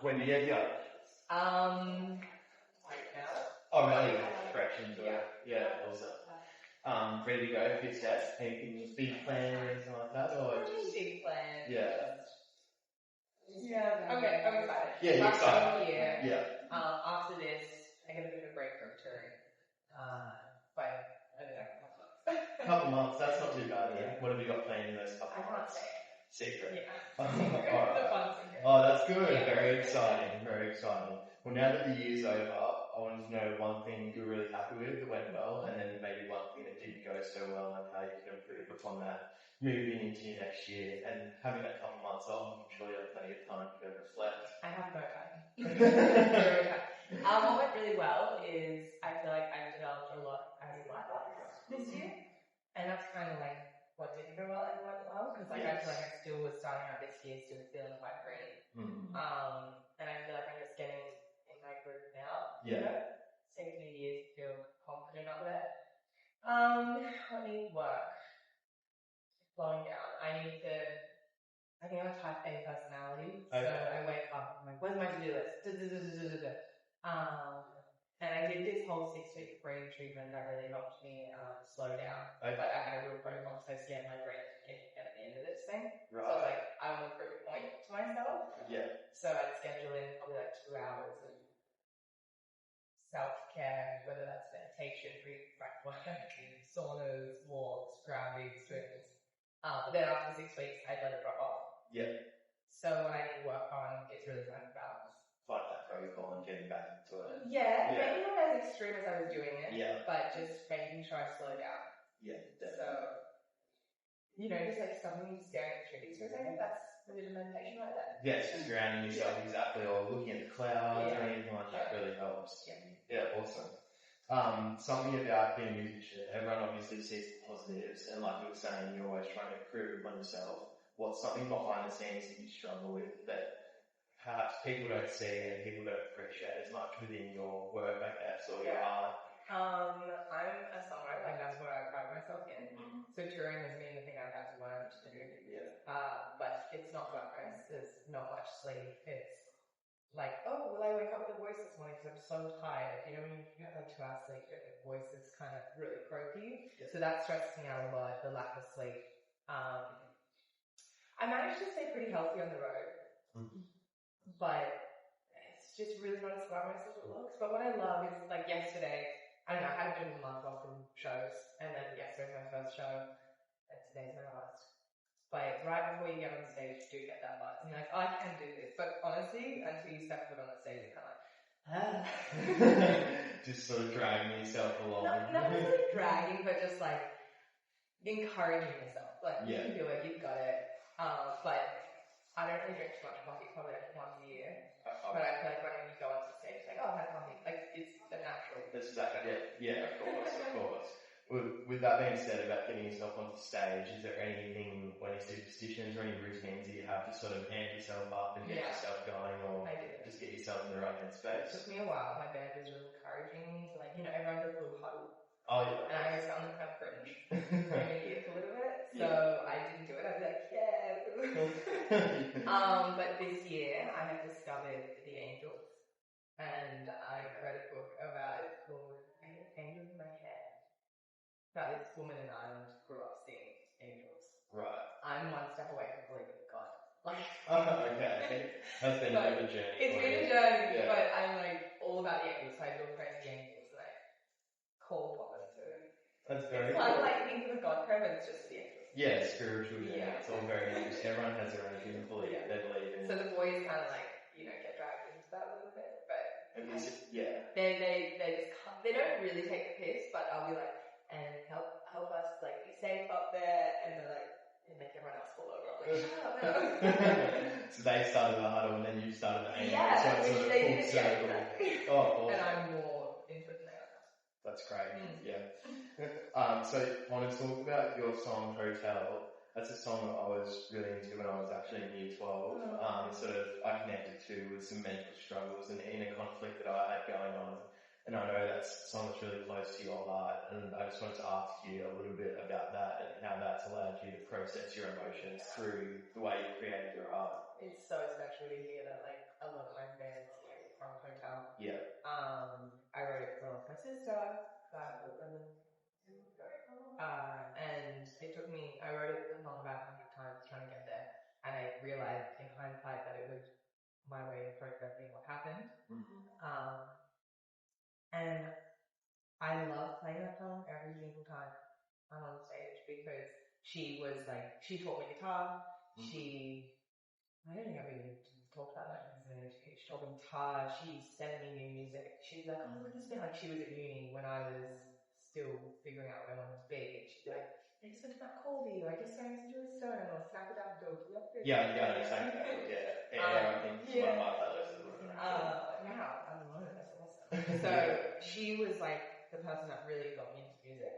When do you get young? Right now. Oh, really? Fresh into it. Yeah, awesome. Ready to go? Big steps? Anything big plan or anything like that? Or just... Big plan. Yeah. Yeah, I'm excited. Yeah, you're Last excited. year, Yeah. after this, I get a bit of a break from touring. But I don't know. A couple months, that's not too bad, yeah. What have you got planned in those couple months? I can't say. Secret. Yeah. Secret. It's a fun secret. Oh, that's good. Yeah. Very exciting. Very exciting. Well, now that the year's over, I wanted to know one thing you're really happy with that went well, and then maybe one thing that didn't go so well, and how you can improve upon that moving into your next year. And having that couple months off, I'm sure you have plenty of time to reflect. I have no time. Zero time. What went really well is I feel like I've developed a lot as a life this year, and that's kind of like what didn't go well and went well, because like I feel like I still was starting out this year still feeling quite green. Mm-hmm. And I feel like I'm just getting in my groove now. Yeah. You know? Same few years, feel confident up there. What needs work? Slowing down. I think I'm a type A personality, so I wake up, I'm like, where's my to-do list? And I did this whole 6-week brain treatment that really helped me slow down. Okay. But I had a real protocol, so I scared my brain to get at the end of this thing. Right. So like, I want to prove a point to myself. Yeah. So I'd schedule in probably like 2 hours of self-care, whether that's meditation, breath work, saunas, walks, grounding, swims. But then after 6 weeks, I'd let it drop off. Yeah. So when I need to work on, it's really trying to balance. Like that protocol and getting back into it. Yeah, maybe not as extreme as I was doing it. Yeah. But just making sure I slow down. Yeah, definitely. So, just like stopping staring at trees for a second, that's a bit of meditation like that. Yeah, it's just grounding yourself exactly, or looking at the clouds or anything like that really helps. Yeah, awesome. Something about being a musician, everyone obviously sees the positives, and like you were saying, you're always trying to improve on yourself. What's something behind the scenes that you struggle with that perhaps people don't see and people don't appreciate as much within your work, I guess, or your art? I'm a songwriter, like that's what I pride myself in. Mm-hmm. So touring has been the thing I've had to learn to do. Yeah. But it's not glamorous, there's not much sleep. It's like, oh, will I wake up with a voice this morning because I'm so tired? When you have like 2 hours sleep, your voice is kind of really croaky. Yeah. So that stresses me out a lot, the lack of sleep. I managed to stay pretty healthy on the road. Mm-hmm. But it's just really not as glamorous as it looks. But what I love is, like yesterday, I don't know, I had a bit of a month off from shows, and then yesterday's my first show, and today's my last. But right before you get on stage, you do get that buzz. And you're like, oh, I can do this. But honestly, until you step foot on the stage, you're kind of like, Just sort of dragging yourself along. Not really dragging, but just like encouraging yourself. Like, you can do it, you've got it. But I don't really drink too much coffee, probably like once a year. But I feel like when you go onto stage, it's like, oh, I've had coffee. Like, it's the natural. That's exactly it. Yeah, of course. With that being said about getting yourself onto stage, is there anything, any superstitions or any routines that you have to sort of amp yourself up and get yourself going, or just get yourself in the right headspace? It took me a while. My band was really encouraging me to, like, everyone does a little huddle. Oh, yeah. And I always found them kind of cringe. I'm idiot a little bit. So I didn't do it. I'd be like, but this year I have discovered the Angels. And I read a book about it called Angels in My Hair. About this woman in Ireland grew up seeing angels. Right. I'm one step away from believing in God. Okay. That's been a bit of a journey. It's been a journey, but I'm like all about the angels, so I feel friends with the angels, and I call upon them too. That's very cool. It's kind of like think of a God prayer, but it's just the angels. Yeah, spiritual journey. Yeah. It's all very interesting. Everyone has their own thing they believe in. So the boys kind of like, get dragged into that a little bit, but they just they don't really take the piss, but I'll be like, and help us like be safe up there, and they're like, and make everyone else fall over. I'm like, shut up. So they started the huddle and then you started the angel. Yeah, so it's sort of they full did it. circle. Yeah. Oh, awesome. And I'm more into it now. That's great. Yeah. So I want to talk about your song Hotel. That's a song that I was really into when I was actually in year 12. I connected to with some mental struggles and inner conflict that I had going on. And I know that's a song that's really close to your heart, and I just wanted to ask you a little bit about that and how that's allowed you to process your emotions through the way you created your art. It's so special to hear that, like, a lot of my bands from Hotel. Yeah. I wrote it for my sister, and it took me, I wrote it along about 100 times trying to get there, and I realized in hindsight that it was my way of processing what happened. And I love playing that song every single time I'm on stage because she taught me guitar. I don't think I've even talked about that. She taught me guitar. She sent me new music. She was like, oh, look at this bit. Like, she was at uni when I was still figuring out where I wanted to be. And she'd be like, I just went to that Corby, or I just sang to a stone, or snap it out the door. Yeah, exactly. Yeah. I think it's one of my playlists. Now, at the moment, that's awesome. So she was like the person that really got me into music.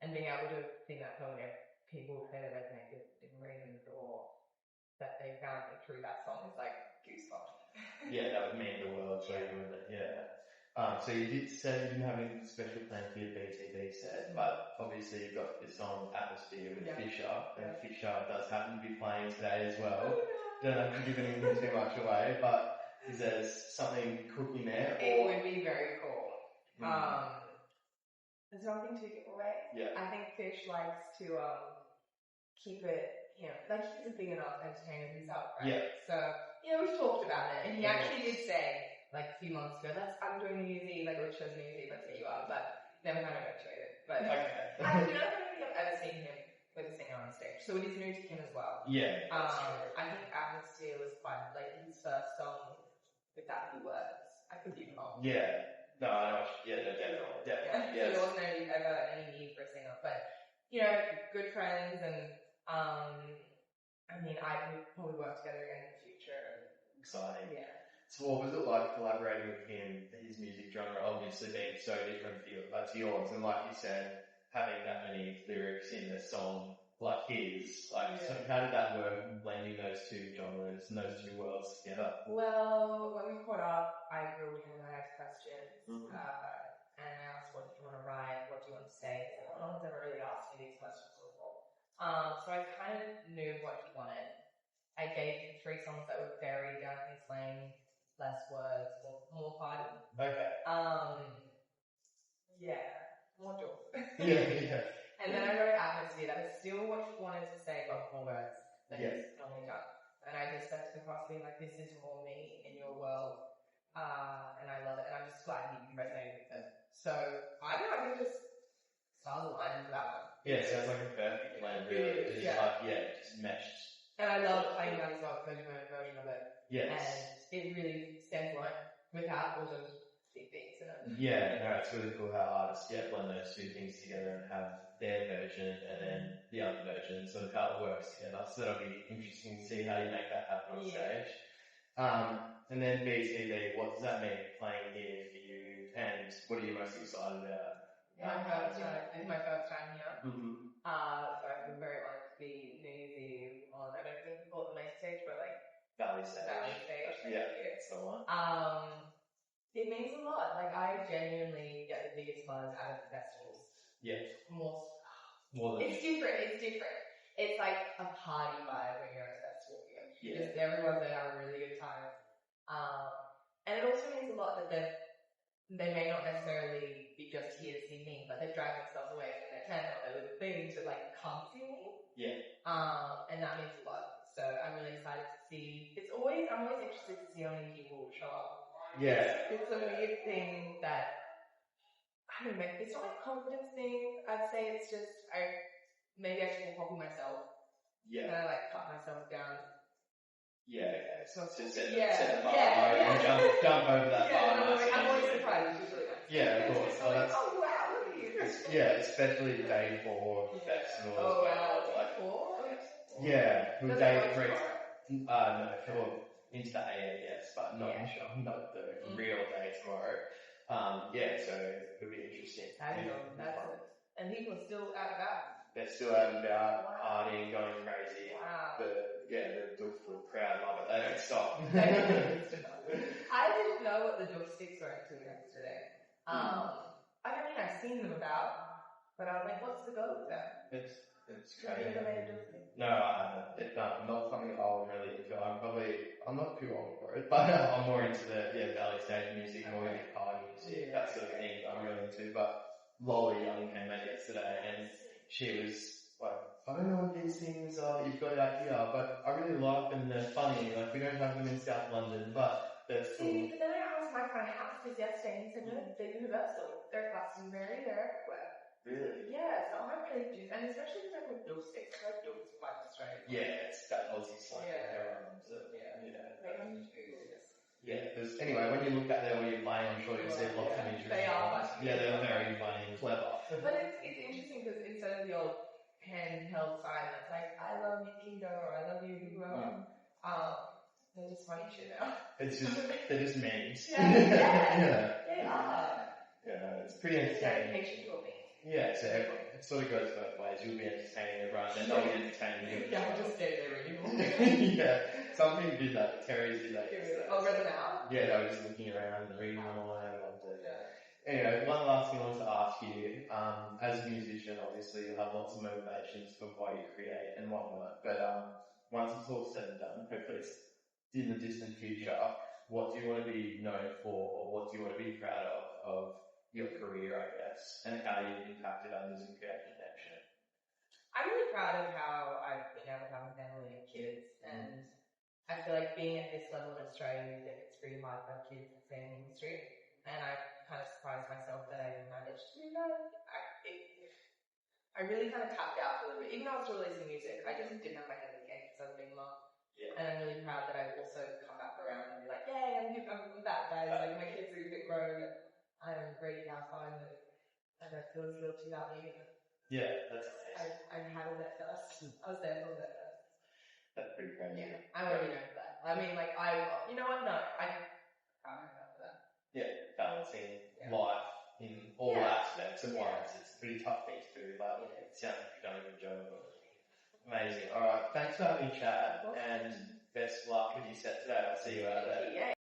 And being able to sing that song, if people say that resonated in reasons or that they found me through that song is like goosebumps. Yeah, that would mean the world to you, wouldn't it? Yeah. So you did say you didn't have any special plan for your BTB set, but obviously you've got this song Atmosphere with Fisher, and Fisher does happen to be playing today as well. Don't have to give anything too much away, but is there something cooking there? It would be very cool. There's nothing to give away. Yeah. I think Fish likes to keep it, like he's a big enough entertainer himself, right? Yeah. So, we've talked about it, and he actually did say, like a few months ago, I'm doing New Year's Eve, like let's show New Year's Eve, let's get you up, but never kind of eventuated. But okay. I don't think I've ever seen him with a singer on stage, so it is new to him as well. Yeah. I think Atmosphere was quite like his first song with that few words. I could be wrong. Yeah. No, I know. Yeah, definitely. Yeah. Yes. So there wasn't ever any need for a singer, but good friends, and I mean, I would probably work together again in the future. Exciting. Yeah. So what was it like collaborating with him, his music genre obviously being so different to yours, and like you said, having that many lyrics in a song like his, so how did that work, blending those two genres and those two worlds together? Well, when we caught up, I grilled him and I asked questions, and I asked, what do you want to write, what do you want to say? No one's ever really asked me these questions before. So I kind of knew what he wanted. I gave him 3 songs that were very down his lane, less words, more fun. Okay. More joy. Yeah. And then I wrote Atmosphere. That was still what he wanted to say, but more words than he's normally done. And I just said to the cross, being like, this is more me in your world, and I love it. And I'm just glad he resonated with it. So I don't know, I think just stars aligned for that one. Yeah, sounds like a perfect blend, really. Just meshed. And I love playing that as well, because I version of it. Yes. And it really stands alone without all those big things in it. Yeah, no, it's really cool how artists blend those two things together and have their version and then the other version, sort of how it works together. So that'll be interesting to see how you make that happen on stage. And then BTB, what does that mean, playing here for you, and what are you most excited about? This is my first time here. Mm-hmm. So I feel very honored to be New Year's Eve on, I don't think we call it the main stage, but like Valley Stage. Yeah, that's the one. It means a lot. Like, I genuinely get the biggest buzz out of the festivals. Yeah. More than it's different. It's like a party vibe when you're at a festival. Yeah. Just everyone's there having a really good time. And it also means a lot that they may not necessarily be just here to see me, but they're driving themselves away from their tent or their thing to like come see me. Yeah. And that means a lot. So I'm really excited to see. I'm always interested to see how many people show up. Yeah. It's a weird thing that, I don't know, it's not a confidence thing. I'd say it's just, maybe I should copy myself. Yeah. And I like cut myself down. Yeah, okay. So set the bar and jump over that bar. I'm always surprised. It's really nice. Yeah, of course. Oh, wow, look at you. Especially the day before the festival. Oh, wow. Yeah, with day 3. No, into the AM, yes, but not the real day tomorrow. So it'll be interesting. And people are still out and about. They're still out and about, partying, going crazy. Wow. The Duffel crowd love it. They don't stop. I didn't know what the joysticks were until yesterday. I mean, I've seen them about, but I was like, what's the goal with that? It's Have you crazy. ever made a dulcet? No, I haven't. It's not something I'm really into. I'm not too old for it, but I'm more into the valley stage music, more into party music, that sort of thing I'm really into. But Lolly Young came out yesterday and she was like, I don't know what these things are you've got out here, but I really like them, they're funny. Like, we don't have them in South London, but they're See, cool. but then I asked my friend how this yesterday and he said, no, they're universal. They're Glastonbury, they're everywhere. Really? Yeah, so I'm really do, and especially like with dulcet, because like dulcet's quite Australian. Yeah, it's that Aussie slang. Yeah. Everyone loves it. They only do this. Yeah, because anyway, when you look at them when you're playing, I'm sure you'll see lots of imagery. They are funny. Yeah, they're very funny and clever. But it's interesting because instead of the old handheld sign that's like, I love you, Kindo, or I love you, whoever, they're just funny shit now. It's just, they're just memes. Yeah. They are. Yeah, it's pretty It's entertaining. dedication to a meme. Yeah, so it sort of goes both ways. You'll be entertaining everyone, and they'll be entertaining you. Yeah, I'm just stay there reading. Yeah, some people did that. Terry's did that yesterday. Oh, read them out? Yeah, they were just looking around and reading them all, and I loved it. Anyway, one last thing I wanted to ask you. As a musician, obviously, you'll have lots of motivations for why you create and whatnot. But once it's all said and done, hopefully it's in the distant future, what do you want to be known for, or what do you want to be proud of your career, I guess, and how you've impacted others and created connection? I'm really proud of how I've been able to have a family and kids, and I feel like being at this level in Australian music, it's pretty hard for kids to stay in the industry, and I kind of surprised myself that I managed to do that. I really kind of tapped out for a little bit. Even though I was still releasing music, I just didn't have my head in the game because I was being mum. Yeah. And I'm really proud that I've also come back around and be like, yay, I'm back, guys. Like, my kids are a bit grown, and I'm ready to have fun, and I don't feel as guilty about leaving them. Yeah, that's amazing. I handled it first. I was there for that first. That's pretty crazy. Yeah, I want to be known for that. I mean, like, you know what? No, I can't know for that. Yeah, balancing life in all aspects at once. It's a pretty tough thing to do, but it sounds like you've done a good job. Amazing. All right, thanks for having me, Chad, and best of luck with your set today. I'll see you out there. Yeah.